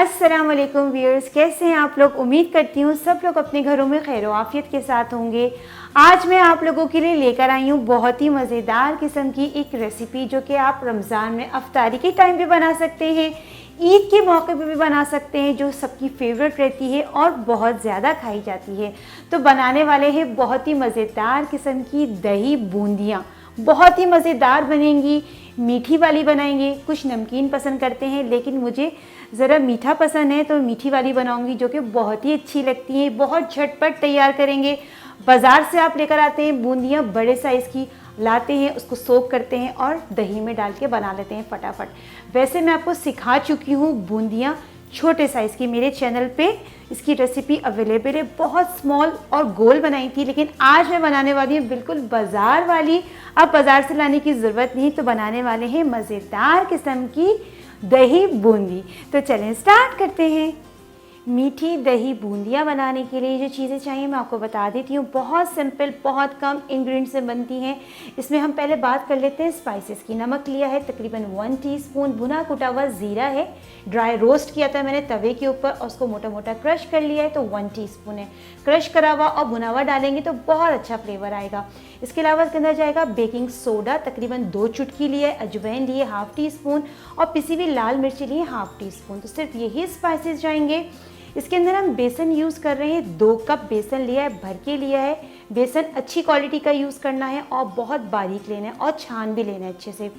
अस्सलाम वालेकुम व्यूअर्स, कैसे हैं आप लोग। उम्मीद करती हूँ सब लोग अपने घरों में खैर आफियत के साथ होंगे। आज मैं आप लोगों के लिए लेकर आई हूँ बहुत ही मज़ेदार किस्म की एक रेसिपी जो कि आप रमज़ान में अफ्तारी के टाइम पे बना सकते हैं, ईद के मौके पे भी बना सकते हैं, जो सबकी फेवरेट रहती है और बहुत ज़्यादा खाई जाती है। तो बनाने वाले हैं बहुत ही मज़ेदार किस्म की दही बूंदियाँ। बहुत ही मज़ेदार बनेंगी, मीठी वाली बनाएंगे। कुछ नमकीन पसंद करते हैं लेकिन मुझे ज़रा मीठा पसंद है तो मीठी वाली बनाऊंगी जो कि बहुत ही अच्छी लगती है। बहुत झटपट तैयार करेंगे। बाज़ार से आप लेकर आते हैं बूंदियाँ, बड़े साइज़ की लाते हैं, उसको सोक करते हैं और दही में डाल के बना लेते हैं फटाफट। वैसे मैं आपको सिखा चुकी हूँ बूंदियाँ छोटे साइज़ की, मेरे चैनल पे इसकी रेसिपी अवेलेबल है। बहुत स्मॉल और गोल बनाई थी, लेकिन आज मैं बनाने वाली हूँ बिल्कुल बाज़ार वाली। अब बाज़ार से लाने की ज़रूरत नहीं, तो बनाने वाले हैं मज़ेदार किस्म की दही बूंदी। तो चलें स्टार्ट करते हैं। मीठी दही बूंदियाँ बनाने के लिए जो चीज़ें चाहिए मैं आपको बता देती हूँ। बहुत सिंपल, बहुत कम इंग्रेडिएंट्स से बनती हैं। इसमें हम पहले बात कर लेते हैं स्पाइसेस की। नमक लिया है तकरीबन 1 टीस्पून, भुना कुटा हुआ ज़ीरा है, ड्राई रोस्ट किया था मैंने तवे के ऊपर और उसको मोटा मोटा क्रश कर लिया है तो 1 टीस्पून है। क्रश करा हुआ और भुना हुआ डालेंगे तो बहुत अच्छा फ्लेवर आएगा। इसके अलावा इसके अंदर जाएगा बेकिंग सोडा तकरीबन 2 चुटकी लिए, अजवाइन लिए 1/2 टीस्पून और पिसी हुई लाल मिर्ची लिए 1/2 टीस्पून। तो सिर्फ यही स्पाइसेस जाएंगे। इसके अंदर हम बेसन यूज़ कर रहे हैं, 2 कप बेसन लिया है, भर के लिया है। बेसन अच्छी क्वालिटी का यूज़ करना है और बहुत बारीक लेना है और छान भी लेना है अच्छे से।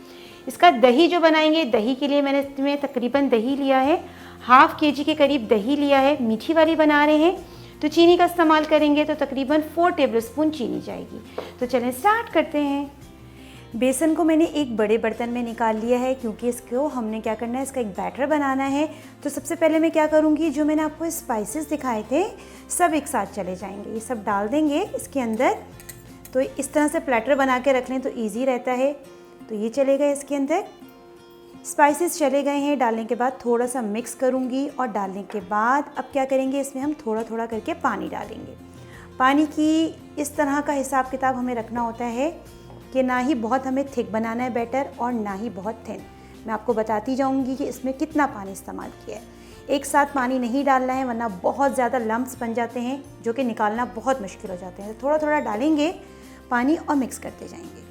इसका दही जो बनाएंगे, दही के लिए मैंने इसमें तकरीबन दही लिया है 1/2 kg के करीब दही लिया है। मीठी वाली बना रहे हैं तो चीनी का इस्तेमाल करेंगे तो तकरीबन 4 टेबलस्पून चीनी जाएगी। तो चलें स्टार्ट करते हैं। बेसन को मैंने एक बड़े बर्तन में निकाल लिया है क्योंकि इसको हमने क्या करना है, इसका एक बैटर बनाना है। तो सबसे पहले मैं क्या करूँगी, जो मैंने आपको स्पाइसेस दिखाए थे सब एक साथ चले जाएंगे, ये सब डाल देंगे इसके अंदर। तो इस तरह से प्लेटर बना के रख लें तो ईजी रहता है। तो ये चले गए इसके अंदर, स्पाइसेस चले गए हैं। डालने के बाद थोड़ा सा मिक्स करूँगी और डालने के बाद अब क्या करेंगे, इसमें हम थोड़ा थोड़ा करके पानी डालेंगे। पानी की इस तरह का हिसाब किताब हमें रखना होता है कि ना ही बहुत हमें थिक बनाना है बैटर और ना ही बहुत थिन। मैं आपको बताती जाऊंगी कि इसमें कितना पानी इस्तेमाल किया है। एक साथ पानी नहीं डालना है वरना बहुत ज़्यादा लम्प्स बन जाते हैं जो कि निकालना बहुत मुश्किल हो जाते हैं। तो थोड़ा थोड़ा डालेंगे पानी और मिक्स करते जाएंगे।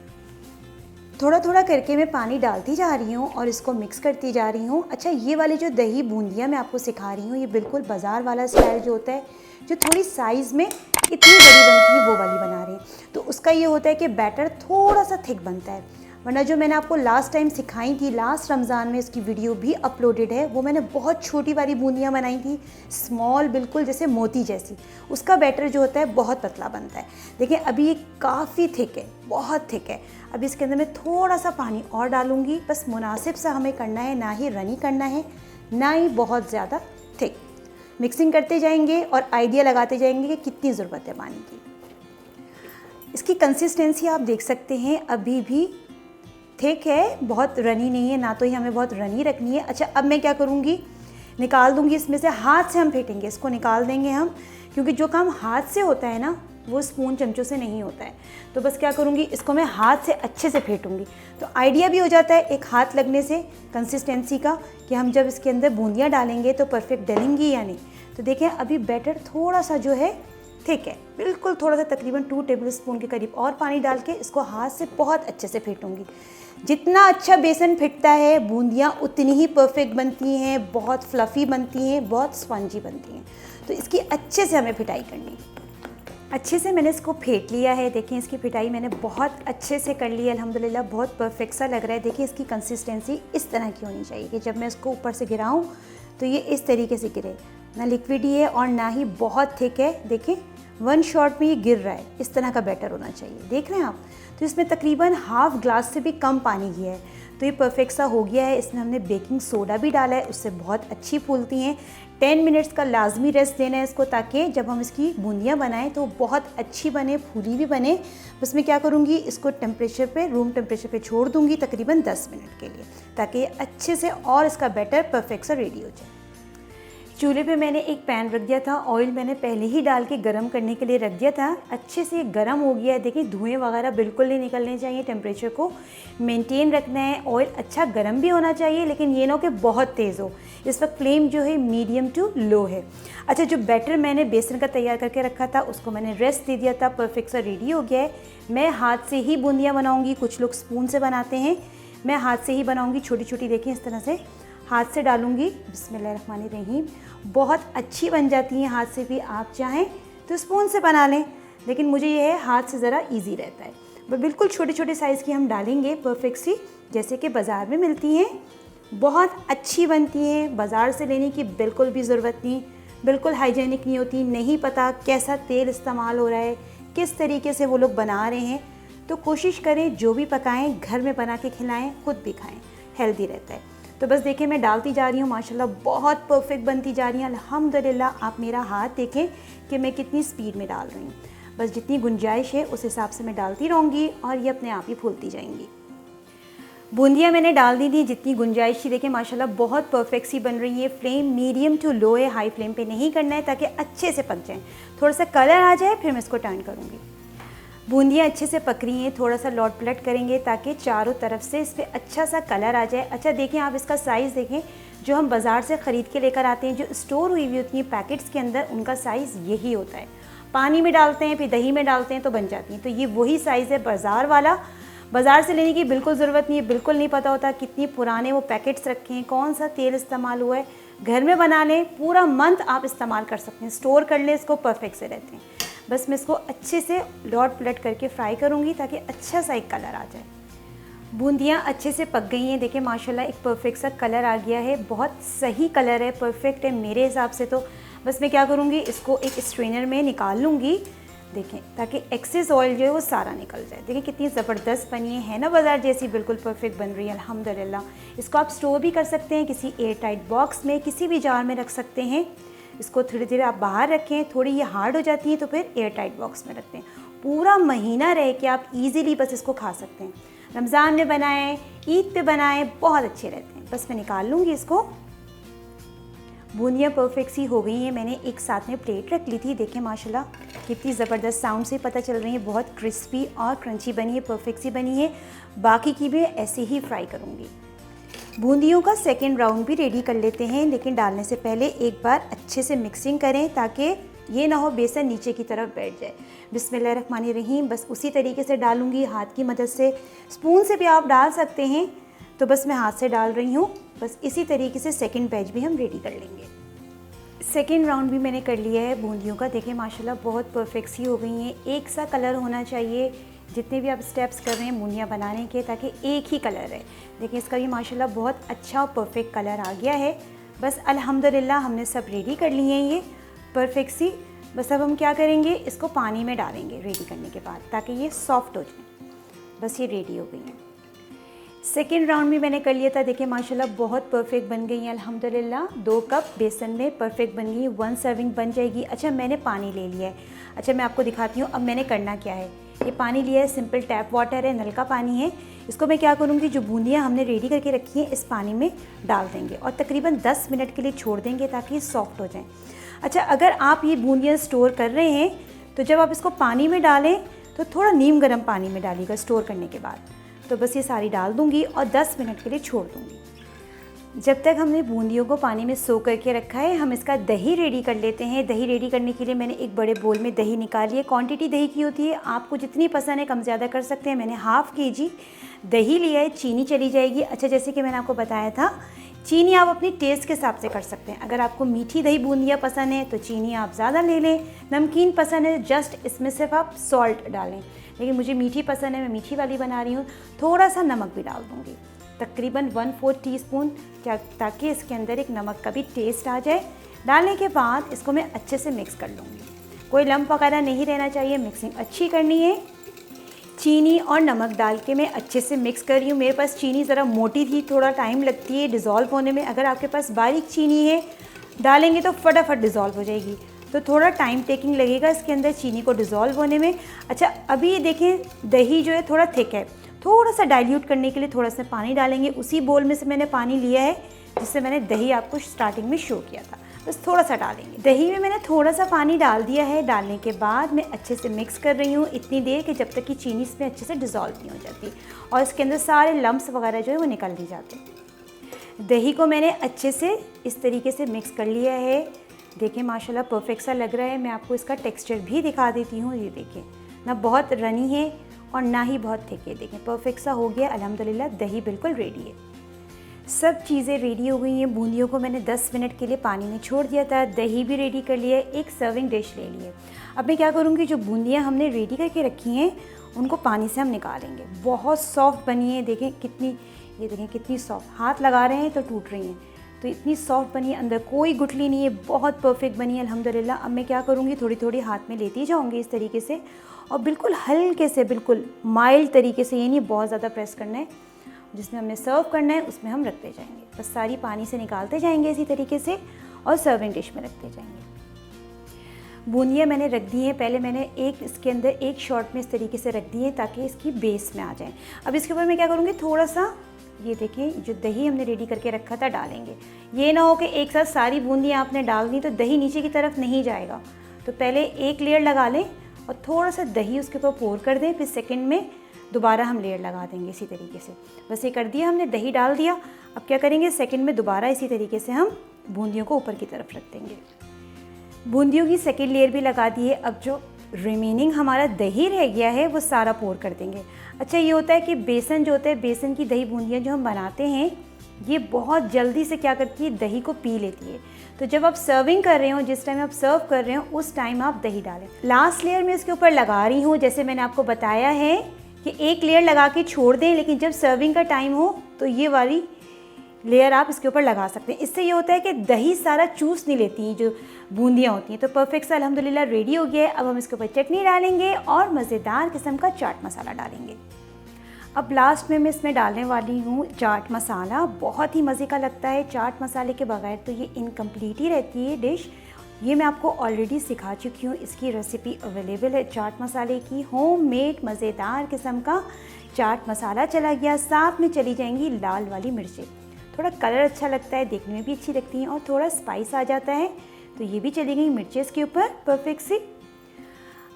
थोड़ा थोड़ा करके मैं पानी डालती जा रही हूँ और इसको मिक्स करती जा रही हूँ। अच्छा, ये वाली जो दही बूंदियाँ मैं आपको सिखा रही हूँ, ये बिल्कुल बाज़ार वाला स्टाइल जो होता है, जो थोड़ी साइज़ में इतनी बड़ी बनती है वो वाली बना रहे हैं। तो उसका ये होता है कि बैटर थोड़ा सा थिक बनता है, वरना जो मैंने आपको लास्ट टाइम सिखाई थी, लास्ट रमज़ान में इसकी वीडियो भी अपलोडेड है, वो मैंने बहुत छोटी वाली बूंदियाँ बनाई थी, स्मॉल, बिल्कुल जैसे मोती जैसी। उसका बैटर जो होता है बहुत पतला बनता है। देखिए अभी ये काफ़ी थिक है, बहुत थिक है। अब इसके अंदर मैं थोड़ा सा पानी और डालूँगी, बस मुनासिब सा हमें करना है, ना ही रनी करना है ना ही बहुत ज़्यादा थिक। मिक्सिंग करते जाएंगे और आइडिया लगाते जाएंगे कि कितनी ज़रूरत है पानी की। इसकी कंसिस्टेंसी आप देख सकते हैं अभी भी थिक है, बहुत रनी नहीं है, ना तो ही हमें बहुत रनी रखनी है। अच्छा, अब मैं क्या करूँगी, निकाल दूँगी इसमें से, हाथ से हम फेंटेंगे, इसको निकाल देंगे हम, क्योंकि जो काम हाथ से होता है ना वो स्पून चमचों से नहीं होता है। तो बस क्या करूँगी, इसको मैं हाथ से अच्छे से फेंटूँगी तो आइडिया भी हो जाता है एक हाथ लगने से कंसिस्टेंसी का कि हम जब इसके अंदर बूंदियाँ डालेंगे तो परफेक्ट डलेंगी या नहीं। तो देखें अभी बैटर थोड़ा सा जो है थिक है, बिल्कुल थोड़ा सा, तकरीबन 2 टेबलस्पून के करीब और पानी डाल के इसको हाथ से बहुत अच्छे से फेंटूँगी। जितना अच्छा बेसन फिटता है बूंदियाँ उतनी ही परफेक्ट बनती हैं, बहुत फ्लफ़ी बनती हैं, बहुत स्पंजी बनती हैं। तो इसकी अच्छे से हमें फिटाई करनी है। अच्छे से मैंने इसको फेंट लिया है। देखें इसकी पिटाई मैंने बहुत अच्छे से कर ली है, अल्हम्दुलिल्लाह बहुत परफेक्ट सा लग रहा है। देखिए इसकी कंसिस्टेंसी इस तरह की होनी चाहिए कि जब मैं इसको ऊपर से गिराऊं तो ये इस तरीके से गिरे, ना लिक्विड ही है और ना ही बहुत थिक है। देखें 1 शॉट में ये गिर रहा है, इस तरह का बैटर होना चाहिए। देख रहे हैं आप। तो इसमें तकरीबन 1/2 ग्लास से भी कम पानी गया है, तो ये परफेक्ट सा हो गया है। इसमें हमने बेकिंग सोडा भी डाला है, उससे बहुत अच्छी फूलती हैं। 10 मिनट्स का लाजमी रेस्ट देना है इसको, ताकि जब हम इसकी बूंदियाँ बनाएं तो बहुत अच्छी बने, फूली भी बने। बस मैं क्या करूँगी, इसको टेम्परेचर पे, रूम टेम्परेचर पे छोड़ दूँगी तकरीबन 10 मिनट के लिए, ताकि अच्छे से और इसका बैटर परफेक्ट सा रेडी हो जाए। चूल्हे पे मैंने एक पैन रख दिया था, ऑयल मैंने पहले ही डाल के गरम करने के लिए रख दिया था। अच्छे से गरम हो गया है। देखिए धुएं वगैरह बिल्कुल नहीं निकलने चाहिए, टेम्परेचर को मेंटेन रखना है। ऑयल अच्छा गरम भी होना चाहिए, लेकिन ये ना हो कि बहुत तेज़ हो, इस वक्त फ्लेम जो है मीडियम टू लो है। अच्छा, जो बैटर मैंने बेसन का तैयार करके रखा था उसको मैंने रेस्ट दे दिया था, परफेक्ट सा रेडी हो गया है। मैं हाथ से ही बूंदियाँ बनाऊँगी, कुछ लोग स्पून से बनाते हैं, मैं हाथ से ही बनाऊँगी। छोटी छोटी देखें इस तरह से हाथ से डालूँगी। बिस्मिल्लाहिर्रहमानिर्रहीम। बहुत अच्छी बन जाती हैं हाथ से भी, आप चाहें तो स्पून से बना लें, लेकिन मुझे ये है हाथ से ज़रा ईजी रहता है। वो बिल्कुल छोटे छोटे साइज़ की हम डालेंगे, परफेक्ट सी जैसे कि बाज़ार में मिलती हैं, बहुत अच्छी बनती हैं। बाज़ार से लेने की बिल्कुल भी ज़रूरत नहीं, बिल्कुल हाइजीनिक नहीं होती। नहीं पता कैसा तेल इस्तेमाल हो रहा है, किस तरीके से वो लोग बना रहे हैं। तो कोशिश करें जो भी पकाएं घर में बना के खिलाएं, खुद भी खाएं, हेल्दी रहता है। तो बस देखें मैं डालती जा रही हूँ, माशाल्लाह बहुत परफेक्ट बनती जा रही है अल्हम्दुलिल्लाह। आप मेरा हाथ देखें कि मैं कितनी स्पीड में डाल रही हूँ। बस जितनी गुंजाइश है उस हिसाब से मैं डालती रहूँगी और ये अपने आप ही फूलती जाएंगी। बूंदियाँ मैंने डाल दी थी जितनी गुंजाइश थी। देखें माशाल्लाह बहुत परफेक्ट सी बन रही है। फ्लेम मीडियम टू लो है, हाई फ्लेम पे नहीं करना है ताकि अच्छे से पक जाएं। थोड़ा सा कलर आ जाए फिर मैं इसको टर्न करूँगी। बूंदियाँ अच्छे से पक रही हैं, थोड़ा सा लौट पलट करेंगे ताकि चारों तरफ से इस पर अच्छा सा कलर आ जाए। अच्छा देखें आप इसका साइज़ देखें, जो हम बाज़ार से ख़रीद के लेकर आते हैं, जो स्टोर हुई हुई होती हैं पैकेट्स के अंदर, उनका साइज़ यही होता है। पानी में डालते हैं फिर दही में डालते हैं तो बन जाती हैं। तो ये वही साइज़ है बाज़ार वाला। बाज़ार से लेने की बिल्कुल ज़रूरत नहीं है, बिल्कुल नहीं पता होता कितनी पुराने वो पैकेट्स रखे हैं, कौन सा तेल इस्तेमाल हुआ है। घर में बना लें, पूरा मंथ आप इस्तेमाल कर सकते हैं, स्टोर कर लें, इसको परफेक्ट से रहते हैं। बस मैं इसको अच्छे से लौट पलट करके फ्राई करूँगी ताकि अच्छा सा एक कलर आ जाए। बूंदियाँ अच्छे से पक गई हैं, देखिए माशाल्लाह एक परफेक्ट सा कलर आ गया है, बहुत सही कलर है, परफेक्ट है मेरे हिसाब से। तो बस मैं क्या करूँगी, इसको एक स्ट्रेनर में निकाल लूँगी, देखें, ताकि एक्सेस ऑयल जो है वो सारा निकल जाए। देखिए कितनी ज़बरदस्त बनी है ना, बाज़ार जैसी बिल्कुल परफेक्ट बन रही है अल्हम्दुलिल्लाह। इसको आप स्टोर भी कर सकते हैं, किसी एयर टाइट बॉक्स में, किसी भी जार में रख सकते हैं। इसको धीरे धीरे आप बाहर रखें, थोड़ी ये हार्ड हो जाती है तो फिर एयर टाइट बॉक्स में रखते हैं। पूरा महीना रह के आप इजीली बस इसको खा सकते हैं। रमज़ान में बनाएं, ईद पे बनाएं, बहुत अच्छे रहते हैं। बस मैं निकाल लूँगी इसको। बूंदियाँ परफेक्ट सी हो गई हैं, मैंने एक साथ में प्लेट रख ली थी। देखें माशाल्लाह कितनी ज़बरदस्त, साउंड से पता चल रही है, बहुत क्रिस्पी और क्रंची बनी है, परफेक्ट सी बनी है। बाकी की भी ऐसे ही फ्राई करूँगी। बूंदियों का सेकेंड राउंड भी रेडी कर लेते हैं, लेकिन डालने से पहले एक बार अच्छे से मिक्सिंग करें ताकि ये ना हो बेसन नीचे की तरफ बैठ जाए। बिस्मिल्लाहिर्रहमानिर्रहीम। बस उसी तरीके से डालूंगी हाथ की मदद से, स्पून से भी आप डाल सकते हैं, तो बस मैं हाथ से डाल रही हूँ। बस इसी तरीके से सेकंड बैच भी हम रेडी कर लेंगे। सेकंड राउंड भी मैंने कर लिया है बूंदियों का। देखें माशाल्लाह बहुत परफेक्ट सी हो गई हैं, एक सा कलर होना चाहिए जितने भी आप स्टेप्स कर रहे हैं बूंदियाँ बनाने के, ताकि एक ही कलर है। देखिए इसका भी माशाल्लाह बहुत अच्छा और परफेक्ट कलर आ गया है। बस अल्हम्दुलिल्लाह हमने सब रेडी कर लिए हैं ये परफेक्ट सी। बस अब हम क्या करेंगे, इसको पानी में डालेंगे रेडी करने के बाद, ताकि ये सॉफ्ट हो जाए। बस ये रेडी हो गई हैं। सेकेंड राउंड भी मैंने कर लिया था। देखिए माशाल्लाह बहुत परफेक्ट बन गई हैं अल्हम्दुलिल्लाह। 2 कप बेसन में परफेक्ट बन गई, 1 सर्विंग बन जाएगी। अच्छा मैंने पानी ले लिया है। अच्छा मैं आपको दिखाती हूँ अब मैंने करना क्या है। ये पानी लिया है, सिंपल टैप वाटर है, नल का पानी है। इसको मैं क्या करूँगी, जो बूंदियाँ हमने रेडी करके रखी हैं इस पानी में डाल देंगे और तकरीबन 10 मिनट के लिए छोड़ देंगे ताकि सॉफ्ट हो जाएँ। अच्छा अगर आप ये बूंदियाँ स्टोर कर रहे हैं तो जब आप इसको पानी में डालें तो थोड़ा नीम गर्म पानी में डालिएगा स्टोर करने के बाद। तो बस ये सारी डाल दूंगी और 10 मिनट के लिए छोड़ दूंगी। जब तक हमने बूंदियों को पानी में सो करके रखा है, हम इसका दही रेडी कर लेते हैं। दही रेडी करने के लिए मैंने एक बड़े बोल में दही निकाली है। क्वांटिटी दही की होती है, आपको जितनी पसंद है कम ज़्यादा कर सकते हैं। मैंने हाफ़ kg दही लिया है। चीनी चली जाएगी। अच्छा जैसे कि मैंने आपको बताया था, चीनी आप अपनी टेस्ट के हिसाब से कर सकते हैं। अगर आपको मीठी दही बूंदियाँ पसंद है तो चीनी आप ज़्यादा ले लें, नमकीन पसंद है जस्ट इसमें सिर्फ आप सॉल्ट डालें, लेकिन मुझे मीठी पसंद है, मैं मीठी वाली बना रही हूँ। थोड़ा सा नमक भी डाल दूँगी, तकरीबन 1/4 टीस्पून, क्या ताकि इसके अंदर एक नमक का भी टेस्ट आ जाए। डालने के बाद इसको मैं अच्छे से मिक्स कर लूँगी, कोई लम्प वगैरह नहीं रहना चाहिए, मिक्सिंग अच्छी करनी है। चीनी और नमक डाल के मैं अच्छे से मिक्स कर रही हूँ। मेरे पास चीनी ज़रा मोटी थी, थोड़ा टाइम लगती है डिज़ोल्व होने में। अगर आपके पास बारीक चीनी है डालेंगे तो फटाफट डिज़ोल्व हो जाएगी, तो थोड़ा टाइम टेकिंग लगेगा इसके अंदर चीनी को डिज़ोल्व होने में। अच्छा अभी देखें दही जो है थोड़ा थिक है, थोड़ा सा डाइल्यूट करने के लिए थोड़ा सा पानी डालेंगे। उसी बोल में से मैंने पानी लिया है जिससे मैंने दही आपको स्टार्टिंग में शो किया था, बस थोड़ा सा डालेंगे। दही में मैंने थोड़ा सा पानी डाल दिया है। डालने के बाद मैं अच्छे से मिक्स कर रही हूँ इतनी देर कि जब तक कि चीनी इसमें अच्छे से डिज़ोल्व नहीं हो जाती और इसके अंदर सारे लम्प्स वगैरह जो है वो निकल नहीं जाते। दही को मैंने अच्छे से इस तरीके से मिक्स कर लिया है। देखें माशाल्लाह परफेक्ट सा लग रहा है। मैं आपको इसका टेक्सचर भी दिखा देती हूँ। ये देखें, ना बहुत रनी है और ना ही बहुत थिक है। देखें परफेक्ट सा हो गया अल्हम्दुलिल्लाह। दही बिल्कुल रेडी है, सब चीज़ें रेडी हो गई हैं। बूंदियों को मैंने 10 मिनट के लिए पानी में छोड़ दिया था। दही भी रेडी कर लिया है। एक सर्विंग डिश ले ली है। अब मैं क्या करूँगी, जो बूंदियाँ हमने रेडी करके रखी हैं उनको पानी से हम निकालेंगे। बहुत सॉफ्ट बनी है। देखें कितनी, ये देखें कितनी सॉफ्ट, हाथ लगा रहे हैं तो टूट रही हैं। तो इतनी सॉफ्ट बनी है, अंदर कोई गुठली नहीं है, बहुत परफेक्ट बनी है अल्हम्दुलिल्लाह। अब मैं क्या करूँगी, थोड़ी थोड़ी हाथ में लेती जाऊँगी इस तरीके से और बिल्कुल हल्के से, बिल्कुल माइल्ड तरीके से, ये नहीं बहुत ज़्यादा प्रेस करना है। जिसमें हमने सर्व करना है उसमें हम रखते जाएंगे। बस सारी पानी से निकालते जाएंगे इसी तरीके से और सर्विंग डिश में रखते जाएंगे। बूंदियाँ मैंने रख दी हैं। पहले मैंने इसके अंदर एक शॉट में इस तरीके से रख दी है ताकि इसकी बेस में आ जाए। अब इसके ऊपर मैं क्या करूँगी, थोड़ा सा ये देखें जो दही हमने रेडी करके रखा था डालेंगे। ये ना हो कि एक साथ सारी बूंदियाँ आपने डाल दी तो दही नीचे की तरफ नहीं जाएगा। तो पहले एक लेयर लगा लें और थोड़ा सा दही उसके ऊपर पोर कर दें, फिर सेकेंड में दोबारा हम लेयर लगा देंगे इसी तरीके से। बस ये कर दिया हमने, दही डाल दिया। अब क्या करेंगे, सेकंड में दोबारा इसी तरीके से हम बूंदियों को ऊपर की तरफ रख देंगे। बूंदियों की सेकंड लेयर भी लगा दी है। अब जो रिमेनिंग हमारा दही रह गया है वो सारा पोर कर देंगे। अच्छा ये होता है कि बेसन जो होता है, बेसन की दही बूंदियाँ जो हम बनाते हैं ये बहुत जल्दी से क्या करती है, दही को पी लेती है। तो जब आप सर्विंग कर रहे हो, जिस टाइम आप सर्व कर रहे हो उस टाइम आप दही डालें। लास्ट लेयर में इसके ऊपर लगा रही हूँ, जैसे मैंने आपको बताया है कि एक लेयर लगा के छोड़ दें, लेकिन जब सर्विंग का टाइम हो तो ये वाली लेयर आप इसके ऊपर लगा सकते हैं। इससे ये होता है कि दही सारा चूस नहीं लेती हैं जो बूंदियाँ होती हैं। तो परफेक्ट सा अल्हम्दुलिल्लाह रेडी हो गया है। अब हम इसके ऊपर चटनी डालेंगे और मज़ेदार किस्म का चाट मसाला डालेंगे। अब लास्ट में मैं इसमें डालने वाली हूँ चाट मसाला। बहुत ही मज़े का लगता है। चाट मसाले के बगैर तो ये इनकम्प्लीट ही रहती है डिश। ये मैं आपको ऑलरेडी सिखा चुकी हूँ, इसकी रेसिपी अवेलेबल है चाट मसाले की। होममेड मज़ेदार किस्म का चाट मसाला चला गया। साथ में चली जाएंगी लाल वाली मिर्चें। थोड़ा कलर अच्छा लगता है, देखने में भी अच्छी लगती हैं और थोड़ा स्पाइस आ जाता है, तो ये भी चली गई मिर्चें इसके ऊपर परफेक्ट सी।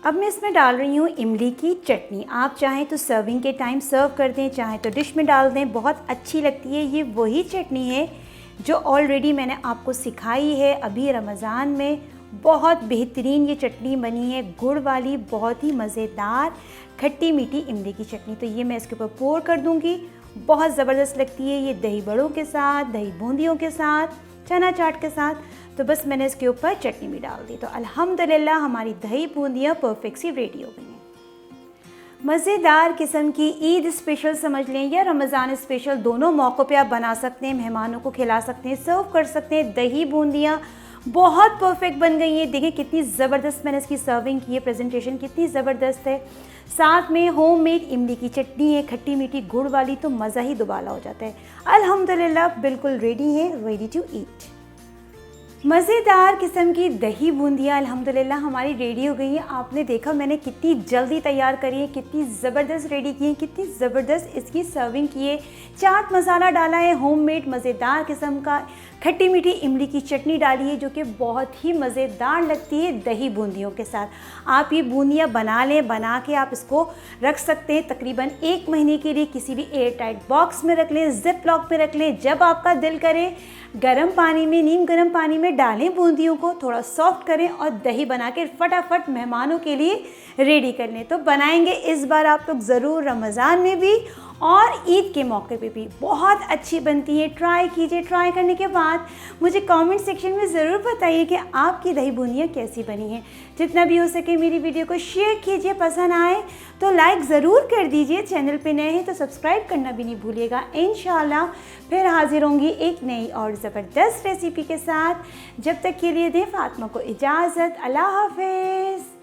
अब मैं इसमें डाल रही हूँ इमली की चटनी। आप चाहें तो सर्विंग के टाइम सर्व कर दें, चाहें तो डिश में डाल दें, बहुत अच्छी लगती है। ये वही चटनी है जो ऑलरेडी मैंने आपको सिखाई है अभी रमज़ान में। बहुत बेहतरीन ये चटनी बनी है, गुड़ वाली, बहुत ही मज़ेदार खट्टी मीठी इमली की चटनी। तो ये मैं इसके ऊपर पोर कर दूँगी। बहुत ज़बरदस्त लगती है ये दही बड़ों के साथ, दही बूंदियों के साथ, चना चाट के साथ। तो बस मैंने इसके ऊपर चटनी भी डाल दी। तो अल्हम्दुलिल्लाह हमारी दही बूंदियाँ परफेक्ट सी रेडी हो गई हैं। मज़ेदार किस्म की ईद स्पेशल समझ लें या रमज़ान स्पेशल, दोनों मौक़ों पे आप बना सकते हैं, मेहमानों को खिला सकते हैं, सर्व कर सकते हैं। दही बूंदियाँ बहुत परफेक्ट बन गई है। देखिए कितनी ज़बरदस्त मैंने इसकी सर्विंग की है, प्रेजेंटेशन कितनी ज़बरदस्त है। साथ में होममेड इमली की चटनी है, खट्टी मीठी गुड़ वाली, तो मज़ा ही दुबाला हो जाता है। अल्हम्दुलिल्लाह बिल्कुल रेडी है, रेडी टू ईट। मज़ेदार किस्म की दही बूंदियाँ अल्हम्दुलिल्लाह हमारी रेडी हो गई हैं। आपने देखा मैंने कितनी जल्दी तैयार करी है, कितनी ज़बरदस्त रेडी की है, कितनी ज़बरदस्त इसकी सर्विंग की है। चाट मसाला डाला है होममेड मज़ेदार किस्म का, खट्टी मीठी इमली की चटनी डाली है जो कि बहुत ही मज़ेदार लगती है दही बूंदियों के साथ। आप ये बूंदियाँ बना लें, बना के आप इसको रख सकते हैं तकरीबन 1 महीने के लिए। किसी भी एयर टाइट बॉक्स में रख लें, जिप लॉक में रख लें। जब आपका दिल करे गर्म पानी में, नीम गर्म पानी में डालें बूंदियों को, थोड़ा सॉफ्ट करें और दही बना के फटाफट मेहमानों के लिए रेडी कर लें। तो बनाएंगे इस बार आप लोग ज़रूर, रमज़ान में भी और ईद के मौके पे भी बहुत अच्छी बनती है। ट्राई कीजिए। ट्राई करने के बाद मुझे कमेंट सेक्शन में ज़रूर बताइए कि आपकी दही बूंदियाँ कैसी बनी हैं। जितना भी हो सके मेरी वीडियो को शेयर कीजिए, पसंद आए तो लाइक ज़रूर कर दीजिए। चैनल पे नए हैं तो सब्सक्राइब करना भी नहीं भूलिएगा। इंशाल्लाह फिर हाजिर होंगी एक नई और ज़बरदस्त रेसिपी के साथ। जब तक के लिए दें फ़ातिमा को इजाज़त। अल्लाह हाफ़िज़।